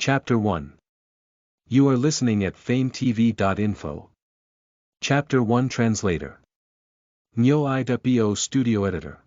Chapter 1. You are listening at FameTV.info. Chapter 1 Translator. Ngo Studio Editor.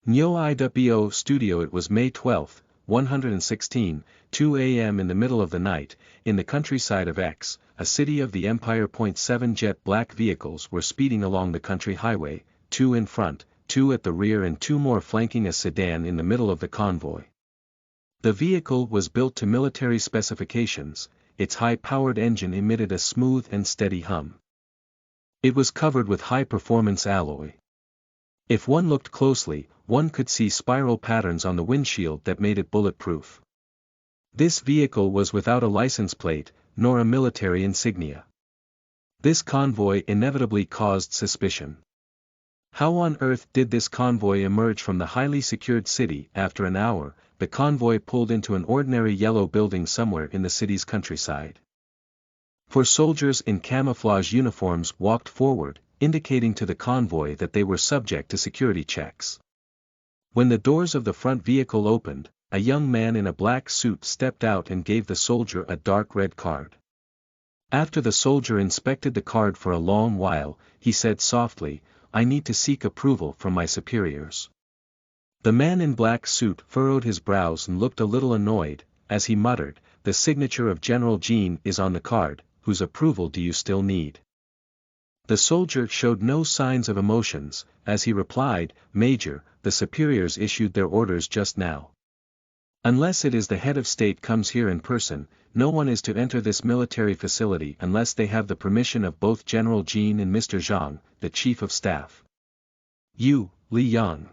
Ngo Studio. It was May 12, 116, 2 a.m. in the middle of the night, in the countryside of X, a city of the Empire. 7 jet black vehicles were speeding along the country highway, 2 in front, 2 at the rear and 2 more flanking a sedan in the middle of the convoy. The vehicle was built to military specifications. Its high-powered engine emitted a smooth and steady hum. It was covered with high-performance alloy. If one looked closely, one could see spiral patterns on the windshield that made it bulletproof. This vehicle was without a license plate, nor a military insignia. This convoy inevitably caused suspicion. How on earth did this convoy emerge from the highly secured city? After an hour, the convoy pulled into an ordinary yellow building somewhere in the city's countryside. 4 soldiers in camouflage uniforms walked forward, indicating to the convoy that they were subject to security checks. When the doors of the front vehicle opened, a young man in a black suit stepped out and gave the soldier a dark red card. After the soldier inspected the card for a long while, he said softly, "I need to seek approval from my superiors." The man in black suit furrowed his brows and looked a little annoyed, as he muttered, "The signature of General Jean is on the card, whose approval do you still need?" The soldier showed no signs of emotions, as he replied, "Major, the superiors issued their orders just now. Unless it is the head of state comes here in person, no one is to enter this military facility unless they have the permission of both General Jean and Mr. Zhang, the chief of staff." "You, Li Yang."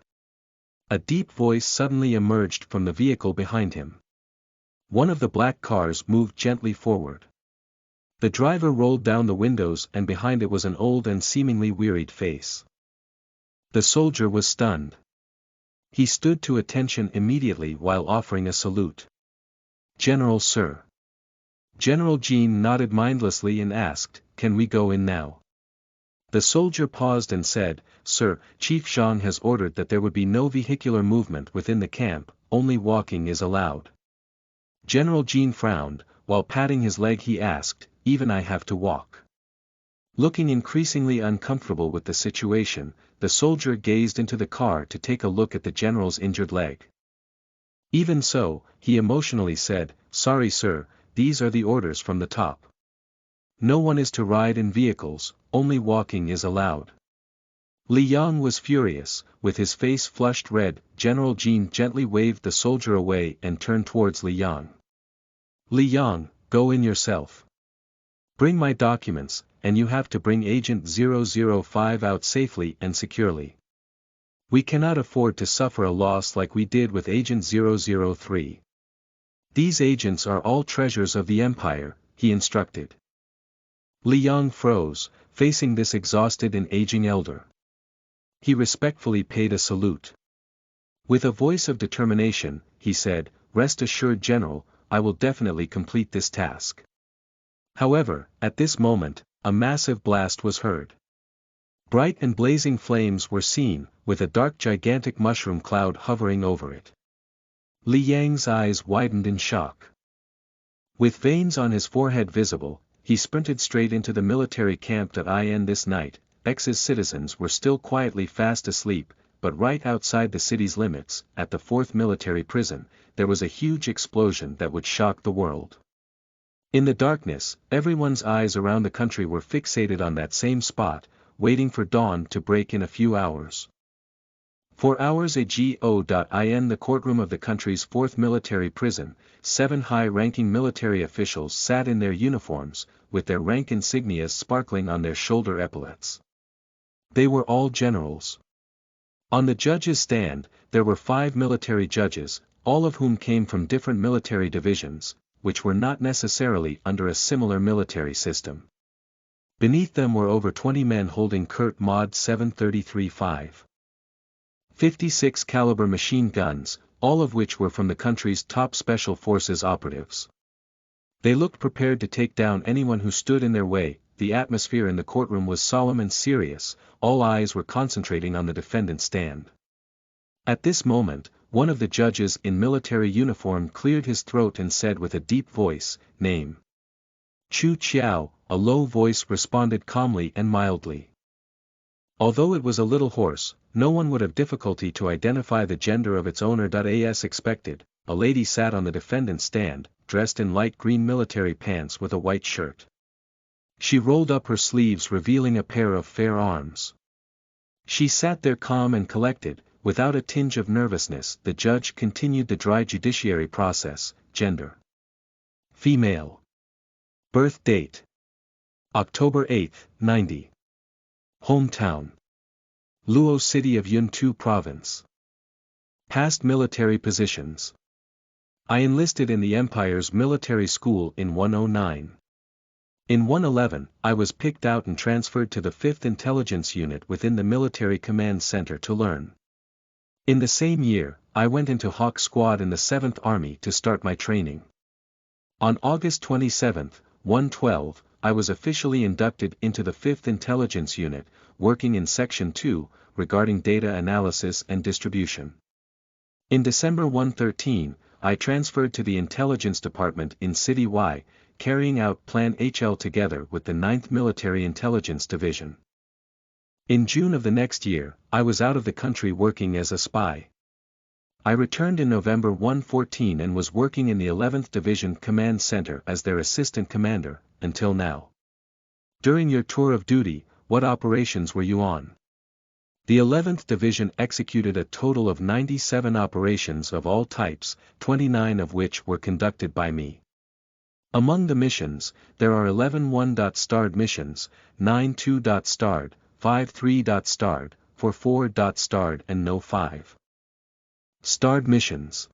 A deep voice suddenly emerged from the vehicle behind him. One of the black cars moved gently forward. The driver rolled down the windows and behind it was an old and seemingly wearied face. The soldier was stunned. He stood to attention immediately while offering a salute. "General, sir." General Jean nodded mindlessly and asked, "Can we go in now?" The soldier paused and said, "Sir, Chief Zhang has ordered that there would be no vehicular movement within the camp, only walking is allowed." General Jean frowned, while patting his leg he asked, "Even I have to walk?" Looking increasingly uncomfortable with the situation, the soldier gazed into the car to take a look at the general's injured leg. "Even so," he emotionally said, "Sorry sir, these are the orders from the top. No one is to ride in vehicles, only walking is allowed." Li Yang was furious, with his face flushed red. General Jean gently waved the soldier away and turned towards Li Yang. "Li Yang, go in yourself. Bring my documents, and you have to bring Agent 005 out safely and securely. We cannot afford to suffer a loss like we did with Agent 003. These agents are all treasures of the Empire," he instructed. Li Yang froze, facing this exhausted and aging elder. He respectfully paid a salute. With a voice of determination, he said, "Rest assured General, I will definitely complete this task." However, at this moment, a massive blast was heard. Bright and blazing flames were seen, with a dark gigantic mushroom cloud hovering over it. Li Yang's eyes widened in shock. With veins on his forehead visible, he sprinted straight into the military camp. This night, X's citizens were still quietly fast asleep, but right outside the city's limits, at the 4th military prison, there was a huge explosion that would shock the world. In the darkness, everyone's eyes around the country were fixated on that same spot, waiting for dawn to break in a few hours. For hours in the courtroom of the country's 4th military prison, 7 high-ranking military officials sat in their uniforms, with their rank insignias sparkling on their shoulder epaulets. They were all generals. On the judges' stand, there were 5 military judges, all of whom came from different military divisions, which were not necessarily under a similar military system. Beneath them were over 20 men holding Kurt Mod 733-5. 56 caliber machine guns, all of which were from the country's top special forces operatives. They looked prepared to take down anyone who stood in their way. The atmosphere in the courtroom was solemn and serious, all eyes were concentrating on the defendant's stand. At this moment, one of the judges in military uniform cleared his throat and said with a deep voice, "Name." "Chu Qiao," a low voice responded calmly and mildly. Although it was a little hoarse, no one would have difficulty to identify the gender of its owner. As expected, a lady sat on the defendant's stand, dressed in light green military pants with a white shirt. She rolled up her sleeves revealing a pair of fair arms. She sat there calm and collected, without a tinge of nervousness. The judge continued the dry judiciary process. Gender: female. Birth date: October 8, 90. Hometown: Luo City of Yuntu Province. Past military positions: I enlisted in the Empire's military school in 109. In 111, I was picked out and transferred to the 5th Intelligence Unit within the Military Command Center to learn. In the same year, I went into Hawk Squad in the 7th Army to start my training. On August 27, 112, I was officially inducted into the 5th Intelligence Unit, working in Section 2, regarding data analysis and distribution. In December 113, I transferred to the Intelligence Department in City Y, carrying out Plan HL together with the 9th Military Intelligence Division. In June of the next year, I was out of the country working as a spy. I returned in November 114 and was working in the 11th Division Command Center as their assistant commander, until now. During your tour of duty, what operations were you on? The 11th Division executed a total of 97 operations of all types, 29 of which were conducted by me. Among the missions, there are 11 1.starred missions, 9 2.starred, 5 3.starred, 4 4.starred and no 5 starred missions.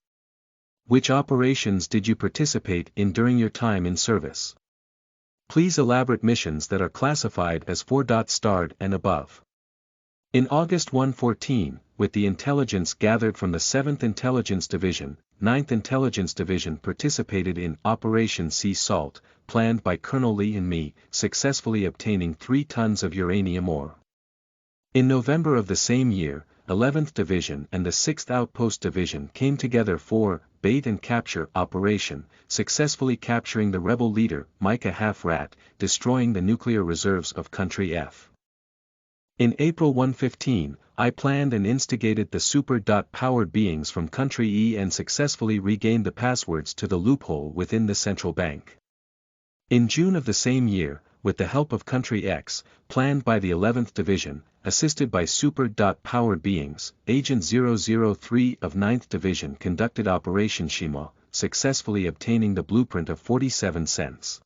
Which operations did you participate in during your time in service? Please elaborate missions that are classified as 4.starred and above. In August 114, with the intelligence gathered from the 7th Intelligence Division, 9th Intelligence Division participated in Operation Sea Salt, planned by Colonel Lee and me, successfully obtaining 3 tons of uranium ore. In November of the same year, 11th Division and the 6th Outpost Division came together for Bait and Capture Operation, successfully capturing the rebel leader, Micah Half-Rat, destroying the nuclear reserves of Country F. In April 115, I planned and instigated the super-powered beings from Country E and successfully regained the passwords to the loophole within the central bank. In June of the same year, with the help of Country X, planned by the 11th Division, assisted by super-powered beings, Agent 003 of 9th Division conducted Operation Shima, successfully obtaining the blueprint of 47 cents.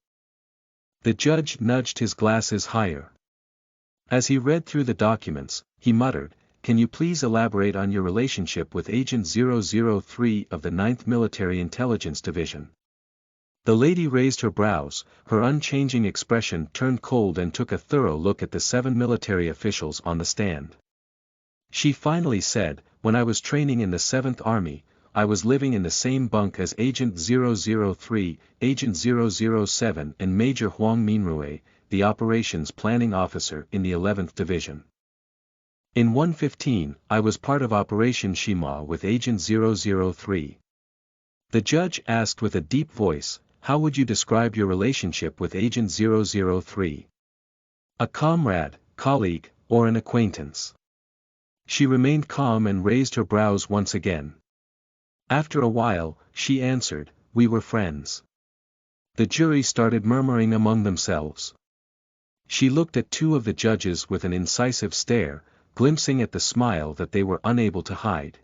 The judge nudged his glasses higher. As he read through the documents, he muttered, "Can you please elaborate on your relationship with Agent 003 of the 9th Military Intelligence Division?" The lady raised her brows, her unchanging expression turned cold and took a thorough look at the 7 military officials on the stand. She finally said, "When I was training in the 7th Army, I was living in the same bunk as Agent 003, Agent 007 and Major Huang Minrue, the operations planning officer in the 11th Division. In 115, I was part of Operation Shima with Agent 003. The judge asked with a deep voice, "How would you describe your relationship with Agent 003? A comrade, colleague, or an acquaintance?" She remained calm and raised her brows once again. After a while, she answered, "We were friends." The jury started murmuring among themselves. She looked at 2 of the judges with an incisive stare, glimpsing at the smile that they were unable to hide.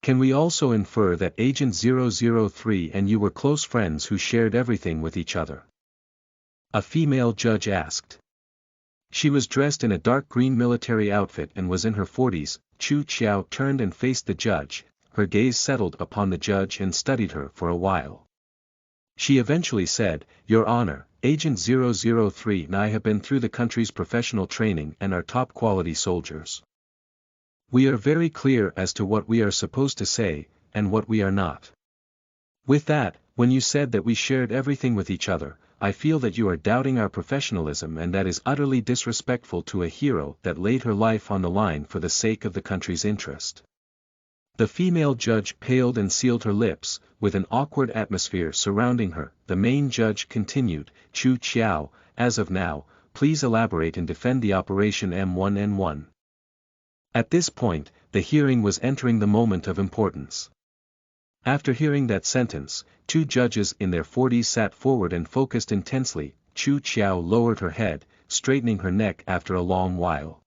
"Can we also infer that Agent 003 and you were close friends who shared everything with each other?" A female judge asked. She was dressed in a dark green military outfit and was in her 40s. Chu Qiao turned and faced the judge, her gaze settled upon the judge and studied her for a while. She eventually said, "Your Honor, Agent 003 and I have been through the country's professional training and are top quality soldiers. We are very clear as to what we are supposed to say, and what we are not. With that, when you said that we shared everything with each other, I feel that you are doubting our professionalism and that is utterly disrespectful to a hero that laid her life on the line for the sake of the country's interest. The female judge paled and sealed her lips, with an awkward atmosphere surrounding her. The main judge continued, Chu Qiao, as of now, please elaborate and defend the Operation M1N1. At this point, the hearing was entering the moment of importance. After hearing that sentence, two judges in their 40s sat forward and focused intensely. Chu Qiao lowered her head, straightening her neck after a long while.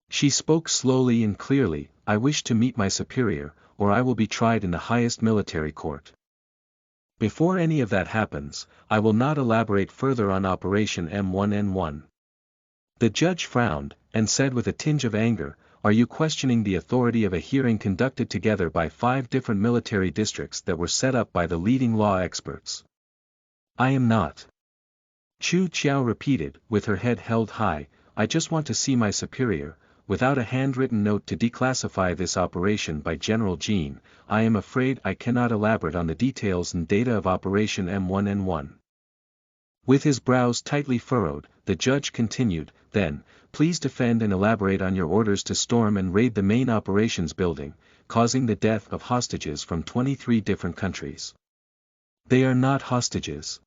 She spoke slowly and clearly, I wish to meet my superior, or I will be tried in the highest military court. Before any of that happens, I will not elaborate further on Operation M1N1. The judge frowned, and said with a tinge of anger, are you questioning the authority of a hearing conducted together by 5 different military districts that were set up by the leading law experts? I am not. Chu Qiao repeated, with her head held high, I just want to see my superior. Without a handwritten note to declassify this operation by General Jean, I am afraid I cannot elaborate on the details and data of Operation M1N1. With his brows tightly furrowed, the judge continued, then, please defend and elaborate on your orders to storm and raid the main operations building, causing the death of hostages from 23 different countries. They are not hostages.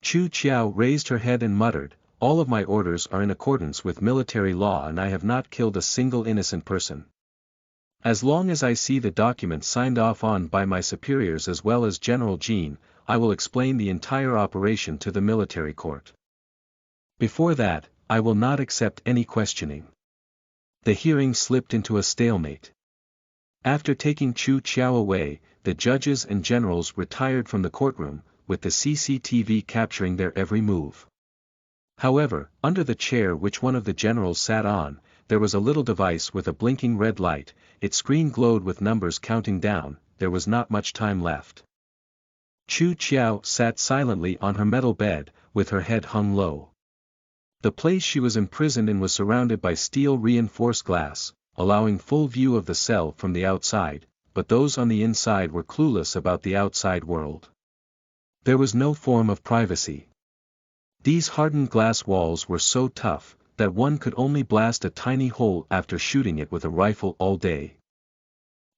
Chu Qiao raised her head and muttered, all of my orders are in accordance with military law and I have not killed a single innocent person. As long as I see the documents signed off on by my superiors as well as General Jean, I will explain the entire operation to the military court. Before that, I will not accept any questioning. The hearing slipped into a stalemate. After taking Chu Qiao away, the judges and generals retired from the courtroom, with the CCTV capturing their every move. However, under the chair which one of the generals sat on, there was a little device with a blinking red light. Its screen glowed with numbers counting down. There was not much time left. Chu Qiao sat silently on her metal bed, with her head hung low. The place she was imprisoned in was surrounded by steel-reinforced glass, allowing full view of the cell from the outside, but those on the inside were clueless about the outside world. There was no form of privacy. These hardened glass walls were so tough, that one could only blast a tiny hole after shooting it with a rifle all day.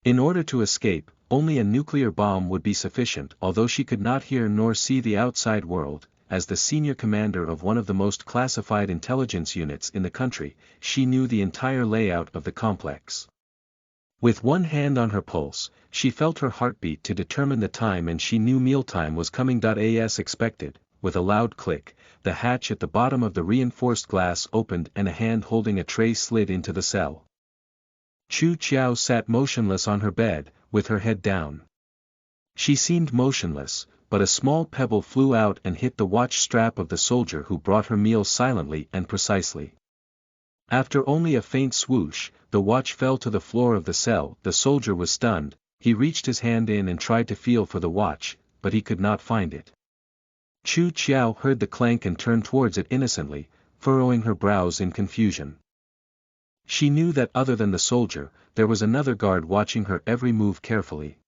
In order to escape, only a nuclear bomb would be sufficient. Although she could not hear nor see the outside world, as the senior commander of one of the most classified intelligence units in the country, she knew the entire layout of the complex. With one hand on her pulse, she felt her heartbeat to determine the time and she knew mealtime was coming. As expected, with a loud click, the hatch at the bottom of the reinforced glass opened and a hand holding a tray slid into the cell. Chu Qiao sat motionless on her bed, with her head down. She seemed motionless, but a small pebble flew out and hit the watch strap of the soldier who brought her meal silently and precisely. After only a faint swoosh, the watch fell to the floor of the cell. The soldier was stunned. He reached his hand in and tried to feel for the watch, but he could not find it. Chu Qiao heard the clank and turned towards it innocently, furrowing her brows in confusion. She knew that other than the soldier, there was another guard watching her every move carefully.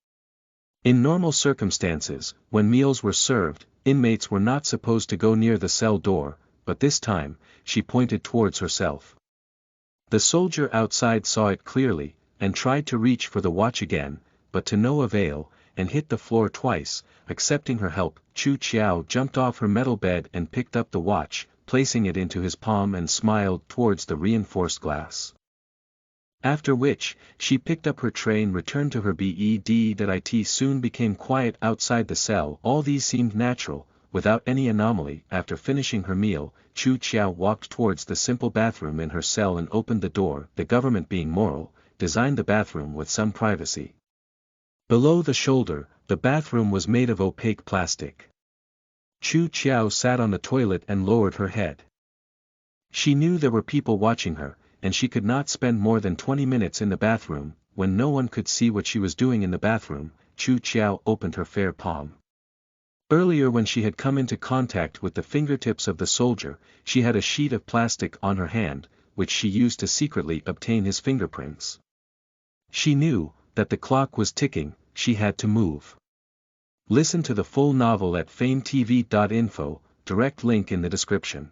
In normal circumstances, when meals were served, inmates were not supposed to go near the cell door, but this time, she pointed towards herself. The soldier outside saw it clearly, and tried to reach for the watch again, but to no avail, and hit the floor twice. Accepting her help, Chu Qiao jumped off her metal bed and picked up the watch, placing it into his palm and smiled towards the reinforced glass. After which, she picked up her tray and returned to her bed. It soon became quiet outside the cell. All these seemed natural, without any anomaly. After finishing her meal, Chu Qiao walked towards the simple bathroom in her cell and opened the door. The government, being moral, designed the bathroom with some privacy. Below the shoulder, the bathroom was made of opaque plastic. Chu Qiao sat on the toilet and lowered her head. She knew there were people watching her, and she could not spend more than 20 minutes in the bathroom. When no one could see what she was doing in the bathroom, Chu Qiao opened her fair palm. Earlier, when she had come into contact with the fingertips of the soldier, she had a sheet of plastic on her hand, which she used to secretly obtain his fingerprints. She knew that the clock was ticking. She had to move. Listen to the full novel at FameTV.info, direct link in the description.